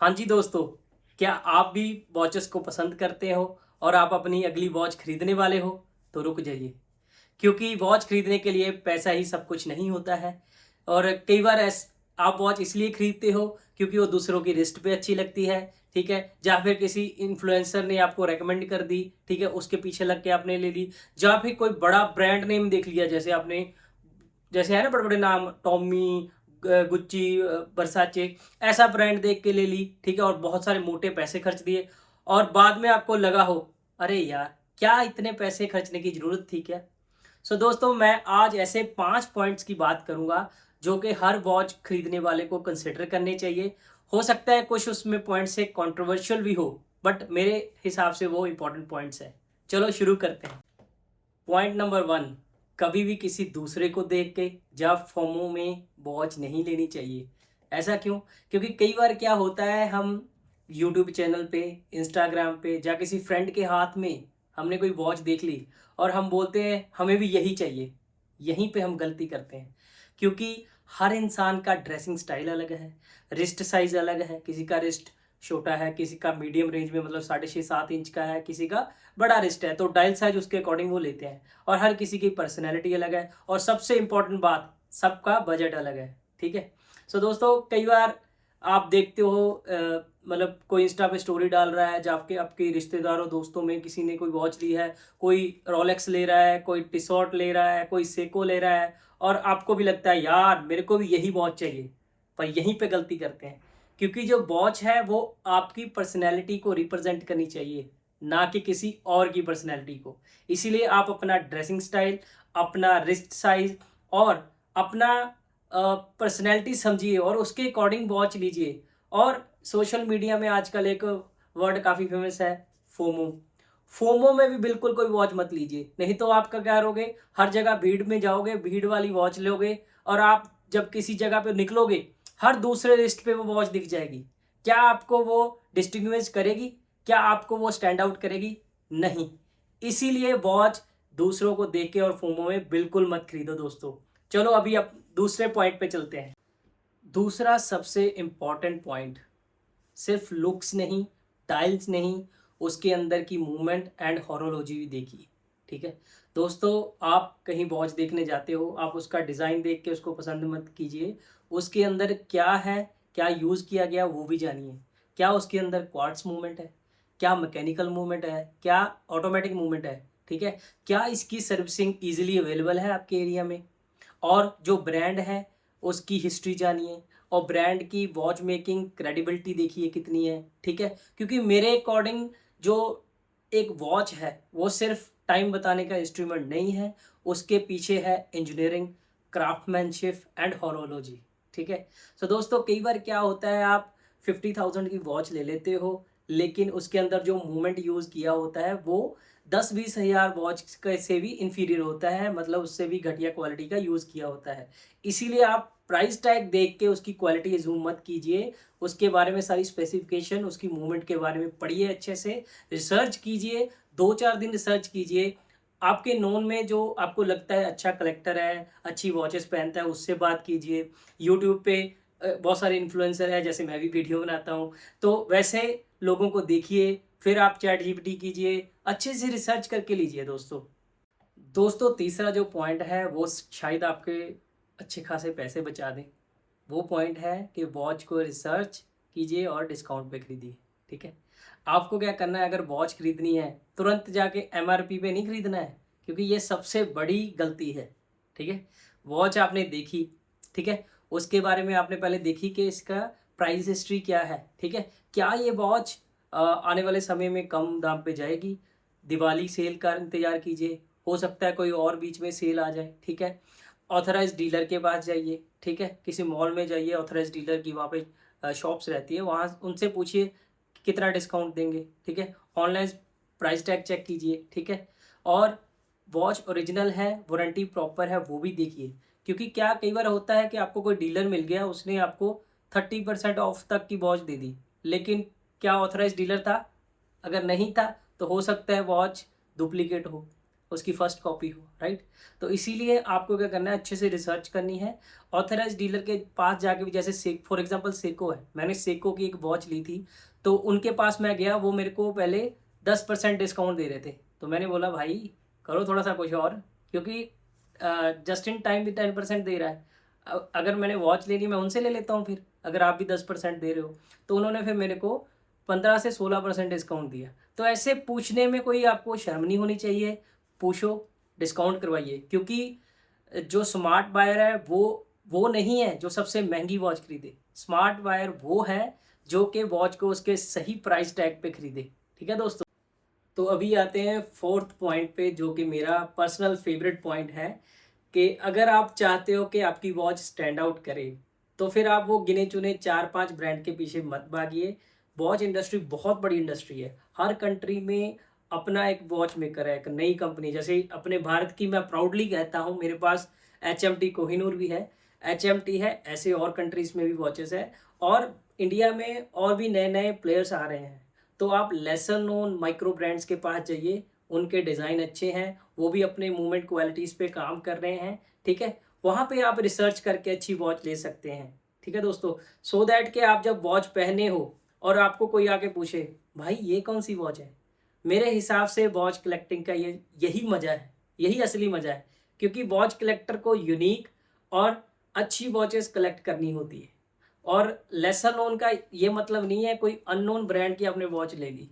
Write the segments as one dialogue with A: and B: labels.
A: हाँ जी दोस्तों, क्या आप भी वॉचेस को पसंद करते हो और आप अपनी अगली वॉच खरीदने वाले हो? तो रुक जाइए, क्योंकि वॉच खरीदने के लिए पैसा ही सब कुछ नहीं होता है। और कई बार आप वॉच इसलिए खरीदते हो क्योंकि वो दूसरों की रिस्ट पे अच्छी लगती है, ठीक है? या फिर किसी इन्फ्लुएंसर ने आपको रेकमेंड कर दी, ठीक है? उसके पीछे लग के आपने ले ली। या फिर कोई बड़ा ब्रांड नेम देख लिया, जैसे है ना बड़े-बड़े नाम टॉमी, गुच्ची, वर्साचे, ऐसा ब्रांड देख के ले ली, ठीक है? और बहुत सारे मोटे पैसे खर्च दिए और बाद में आपको लगा हो, अरे यार! क्या इतने पैसे खर्चने की ज़रूरत थी क्या? सो दोस्तों, मैं आज ऐसे 5 पॉइंट्स की बात करूँगा जो कि हर वॉच खरीदने वाले को कंसिडर करने चाहिए। हो सकता है कुछ उसमें पॉइंट्स से कंट्रोवर्शियल भी हो, बट मेरे हिसाब से वो इम्पोर्टेंट पॉइंट्स हैं। चलो शुरू करते हैं। पॉइंट नंबर 1, कभी भी किसी दूसरे को देख के या फोमो में वॉच नहीं लेनी चाहिए। ऐसा क्यों? क्योंकि कई बार क्या होता है, हम यूट्यूब चैनल पे, इंस्टाग्राम पे या किसी फ्रेंड के हाथ में हमने कोई वॉच देख ली और हम बोलते हैं हमें भी यही चाहिए। यहीं पे हम गलती करते हैं, क्योंकि हर इंसान का ड्रेसिंग स्टाइल अलग है, रिस्ट साइज़ अलग है, किसी का रिस्ट छोटा है, किसी का मीडियम रेंज में मतलब 6.5-7 इंच का है, किसी का बड़ा रिस्ट है, तो डायल साइज उसके अकॉर्डिंग वो लेते हैं। और हर किसी की पर्सनैलिटी अलग है और सबसे इम्पोर्टेंट बात, सबका बजट अलग है, ठीक है? सो दोस्तों, कई बार आप देखते हो मतलब कोई इंस्टा पे स्टोरी डाल रहा है, जब आपके आपके रिश्तेदारों दोस्तों में किसी ने कोई वॉच ली है, कोई रोलेक्स ले रहा है, कोई टिसॉट ले रहा है, कोई सेको ले रहा है, और आपको भी लगता है यार मेरे को भी यही वॉच चाहिए। पर यहीं पे गलती करते हैं, क्योंकि जो वॉच है वो आपकी पर्सनैलिटी को रिप्रेजेंट करनी चाहिए, ना कि किसी और की पर्सनैलिटी को। इसीलिए आप अपना ड्रेसिंग स्टाइल, अपना रिस्ट साइज और अपना पर्सनैलिटी समझिए और उसके अकॉर्डिंग वॉच लीजिए। और सोशल मीडिया में आजकल एक वर्ड काफ़ी फेमस है, फोमो। फोमो में भी बिल्कुल कोई वॉच मत लीजिए, नहीं तो आपका क्या करोगे, हर जगह भीड़ में जाओगे, भीड़ वाली वॉच लोगे, और आप जब किसी जगह पे निकलोगे, हर दूसरे लिस्ट पे वो वॉच दिख जाएगी। क्या आपको वो डिस्टिंग्विश करेगी? क्या आपको वो स्टैंड आउट करेगी? नहीं। इसीलिए वॉच दूसरों को देख के और फोमो में बिल्कुल मत खरीदो दोस्तों। चलो अभी अब दूसरे पॉइंट पे चलते हैं। दूसरा सबसे इम्पॉर्टेंट पॉइंट, सिर्फ लुक्स नहीं, टाइल्स नहीं, उसके अंदर की मूवमेंट एंड हॉरोलॉजी भी देखिए, ठीक है? दोस्तों, आप कहीं वॉच देखने जाते हो, आप उसका डिज़ाइन देख के उसको पसंद मत कीजिए, उसके अंदर क्या है, क्या यूज़ किया गया वो भी जानिए। क्या उसके अंदर क्वार्ट्स मूवमेंट है? क्या मैकेनिकल मूवमेंट है? क्या ऑटोमेटिक मूवमेंट है? ठीक है? क्या इसकी सर्विसिंग ईज़िली अवेलेबल है आपके एरिया में? और जो ब्रांड है उसकी हिस्ट्री जानिए, और ब्रांड की वॉच मेकिंग क्रेडिबिलिटी देखिए कितनी है, ठीक है? क्योंकि मेरे अकॉर्डिंग जो एक वॉच है वो सिर्फ टाइम बताने का इंस्ट्रूमेंट नहीं है, उसके पीछे है इंजीनियरिंग, क्राफ्टमैनशिप एंड हॉरोलॉजी, ठीक है? सो दोस्तों, कई बार क्या होता है, आप 50,000 की वॉच ले लेते हो, लेकिन उसके अंदर जो मूवमेंट यूज़ किया होता है वो 10-20 हज़ार वॉच से भी इन्फीरियर होता है, मतलब उससे भी घटिया क्वालिटी का यूज़ किया होता है। इसीलिए आप प्राइस टैग देख के उसकी क्वालिटी अज़्यूम मत कीजिए, उसके बारे में सारी स्पेसिफिकेशन, उसकी मूवमेंट के बारे में पढ़िए अच्छे से, रिसर्च कीजिए, 2-4 दिन रिसर्च कीजिए। आपके नोन में जो आपको लगता है अच्छा कलेक्टर है, अच्छी वॉचेस पहनता है, उससे बात कीजिए। यूट्यूब पे बहुत सारे इन्फ्लुएंसर हैं, जैसे मैं भी वीडियो बनाता हूँ, तो वैसे लोगों को देखिए, फिर आप चैट जीपीटी कीजिए, अच्छे से रिसर्च करके लीजिए दोस्तों। दोस्तों, तीसरा जो पॉइंट है वो शायद आपके अच्छे खासे पैसे बचा दें। वो पॉइंट है कि वॉच को रिसर्च कीजिए और डिस्काउंट पे खरीदिए, ठीक है? आपको क्या करना है, अगर वॉच खरीदनी है तुरंत जाके एमआरपी पे नहीं खरीदना है, क्योंकि ये सबसे बड़ी गलती है, ठीक है? वॉच आपने देखी, ठीक है? उसके बारे में आपने पहले देखी कि इसका प्राइस हिस्ट्री क्या है, ठीक है? क्या ये वॉच आने वाले समय में कम दाम पे जाएगी? दिवाली सेल का इंतज़ार कीजिए, हो सकता है कोई और बीच में सेल आ जाए, ठीक है? ऑथराइज़्ड डीलर के पास जाइए, ठीक है? किसी मॉल में जाइए, ऑथराइज़्ड डीलर की वहाँ पे शॉप्स रहती है, वहाँ उनसे पूछिए कि कितना डिस्काउंट देंगे, ठीक है? ऑनलाइन प्राइस टैग चेक कीजिए, ठीक है? और वॉच ओरिजिनल है, वारंटी प्रॉपर है, वो भी देखिए। क्योंकि क्या कई बार होता है कि आपको कोई डीलर मिल गया, उसने आपको 30% ऑफ तक की वॉच दे दी, लेकिन क्या ऑथराइज़्ड डीलर था? अगर नहीं था तो हो सकता है वॉच डुप्लीकेट हो। उसकी फर्स्ट कॉपी हो, राइट। तो इसीलिए आपको क्या करना है, अच्छे से रिसर्च करनी है। ऑथराइज डीलर के पास जाके भी, जैसे फॉर एग्जांपल सेको है, मैंने सेको की एक वॉच ली थी, तो उनके पास मैं गया, वो मेरे को पहले 10% डिस्काउंट दे रहे थे। तो मैंने बोला भाई करो थोड़ा सा कुछ और, क्योंकि जस्ट इन टाइम भी 10% दे रहा है। अगर मैंने वॉच लेनी, मैं उनसे ले लेता हूँ फिर, अगर आप भी 10% दे रहे हो। तो उन्होंने फिर मेरे को 15 से 16% डिस्काउंट दिया। तो ऐसे पूछने में कोई आपको शर्म नहीं होनी चाहिए, पूछो, डिस्काउंट करवाइए। क्योंकि जो स्मार्ट बायर है वो नहीं है जो सबसे महंगी वॉच खरीदे। स्मार्ट बायर वो है जो कि वॉच को उसके सही प्राइस टैग पे खरीदे। ठीक है दोस्तों। तो अभी आते हैं फोर्थ पॉइंट पे, जो कि मेरा पर्सनल फेवरेट पॉइंट है, कि अगर आप चाहते हो कि आपकी वॉच स्टैंड आउट करे, तो फिर आप वो गिने चुने 4-5 ब्रांड के पीछे मत भागिए। वॉच इंडस्ट्री बहुत बड़ी इंडस्ट्री है, हर कंट्री में अपना एक वॉच मेकर है, एक नई कंपनी। जैसे अपने भारत की मैं प्राउडली कहता हूँ, मेरे पास HMT कोहिनूर भी है, HMT है, ऐसे और कंट्रीज में भी वॉचेस है, और इंडिया में और भी नए नए प्लेयर्स आ रहे हैं। तो आप लेसन नोन माइक्रो ब्रांड्स के पास जाइए, उनके डिज़ाइन अच्छे हैं, वो भी अपने मूवमेंट क्वालिटीज़ पे काम कर रहे हैं। ठीक है, वहाँ पे आप रिसर्च करके अच्छी वॉच ले सकते हैं। ठीक है दोस्तों, सो दैट कि आप जब वॉच पहने हो और आपको कोई आके पूछे भाई ये कौन सी वॉच है, मेरे हिसाब से वॉच कलेक्टिंग का यही मज़ा है, यही असली मज़ा है। क्योंकि वॉच कलेक्टर को यूनिक और अच्छी वॉचेस कलेक्ट करनी होती है। और लेसन नोन का ये मतलब नहीं है कोई अननोन ब्रांड की आपने वॉच ले ली।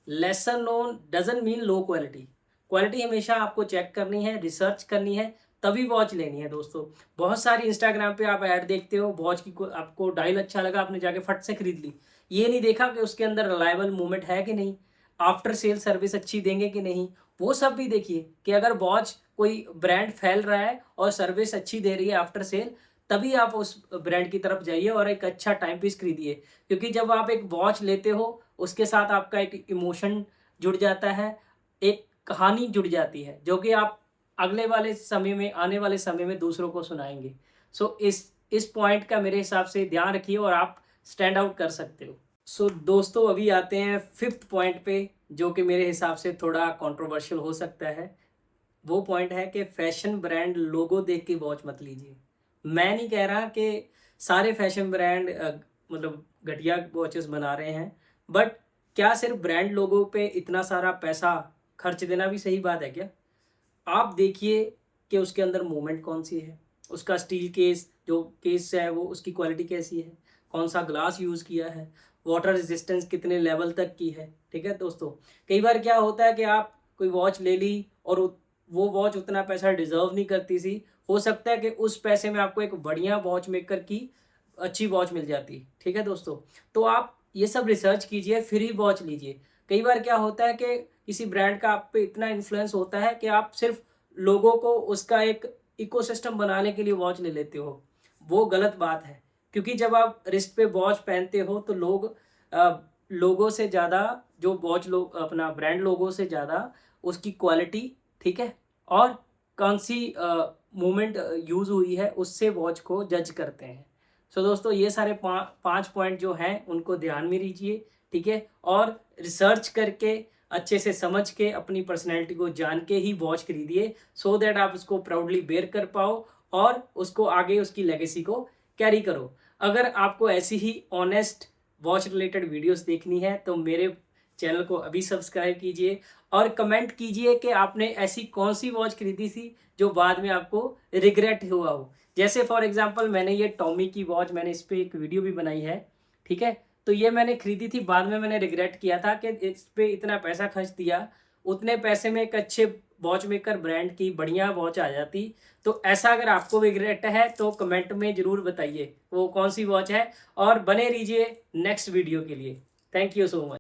A: Lesser known doesn't mean low quality. Quality हमेशा आपको चेक करनी है, रिसर्च करनी है, तभी वॉच लेनी है दोस्तों। बहुत सारी इंस्टाग्राम पे आप ऐड देखते हो, वॉच की आपको डायल अच्छा लगा, आपने जाके फट से खरीद ली। ये नहीं देखा कि उसके अंदर रिलायबल मूवमेंट है कि नहीं, आफ्टर सेल सर्विस अच्छी देंगे कि नहीं। वो सब भी देखिए कि अगर वॉच कोई ब्रांड फैल रहा है और सर्विस अच्छी दे रही है आफ्टर सेल, तभी आप उस ब्रांड की तरफ जाइए और एक अच्छा टाइम पीस खरीदिए। क्योंकि जब आप एक वॉच लेते हो, उसके साथ आपका एक इमोशन जुड़ जाता है, एक कहानी जुड़ जाती है, जो कि आप अगले वाले समय में, आने वाले समय में दूसरों को सुनाएंगे। सो इस पॉइंट का मेरे हिसाब से ध्यान रखिए और आप स्टैंड आउट कर सकते हो। सो दोस्तों, अभी आते हैं फिफ्थ पॉइंट पे, जो कि मेरे हिसाब से थोड़ा कंट्रोवर्शियल हो सकता है। वो पॉइंट है कि फैशन ब्रांड लोगो देख के वॉच मत लीजिए। मैं नहीं कह रहा कि सारे फैशन ब्रांड मतलब घटिया वॉचेस बना रहे हैं, बट क्या सिर्फ ब्रांड लोगो पे इतना सारा पैसा खर्च देना भी सही बात है क्या? आप देखिए कि उसके अंदर मूवमेंट कौन सी है, उसका स्टील केस, जो केस है वो उसकी क्वालिटी कैसी है, कौन सा ग्लास यूज़ किया है, वाटर रेजिस्टेंस कितने लेवल तक की है। ठीक है दोस्तों, कई बार क्या होता है कि आप कोई वॉच ले ली और वो वॉच उतना पैसा डिजर्व नहीं करती सी। हो सकता है कि उस पैसे में आपको एक बढ़िया वॉच मेकर की अच्छी वॉच मिल जाती। ठीक है दोस्तों, तो आप ये सब रिसर्च कीजिए फिर ही वॉच लीजिए। कई बार क्या होता है कि किसी ब्रांड का आप पे इतना इन्फ्लुएंस होता है कि आप सिर्फ लोगों को उसका एक इकोसिस्टम बनाने के लिए वॉच ले लेते हो। वो गलत बात है, क्योंकि जब आप रिस्ट पे वॉच पहनते हो तो लोगों से ज़्यादा, जो वॉच लोग अपना ब्रांड लोगों से ज़्यादा उसकी क्वालिटी, ठीक है, और कौन सी मूवमेंट यूज़ हुई है, उससे वॉच को जज करते हैं। सो दोस्तों, ये सारे 5 पॉइंट जो हैं उनको ध्यान में लीजिए। ठीक है, और रिसर्च करके अच्छे से समझ के अपनी पर्सनैलिटी को जान के ही वॉच खरीदिए, सो दैट आप उसको प्राउडली बेयर कर पाओ और उसको आगे उसकी लेगेसी को कैरी करो। अगर आपको ऐसी ही ऑनेस्ट वॉच रिलेटेड वीडियोस देखनी है तो मेरे चैनल को अभी सब्सक्राइब कीजिए और कमेंट कीजिए कि आपने ऐसी कौन सी वॉच खरीदी थी जो बाद में आपको रिग्रेट हुआ हो। जैसे फॉर एग्जांपल मैंने ये टॉमी की वॉच, मैंने इस पर एक वीडियो भी बनाई है। ठीक है, तो ये मैंने खरीदी थी, बाद में मैंने रिग्रेट किया था कि इस पर इतना पैसा खर्च दिया, उतने पैसे में एक अच्छे वॉच मेकर ब्रांड की बढ़िया वॉच आ जाती। तो ऐसा अगर आपको रिग्रेट है तो कमेंट में ज़रूर बताइए वो कौन सी वॉच है, और बने रहिए नेक्स्ट वीडियो के लिए। Thank you so much.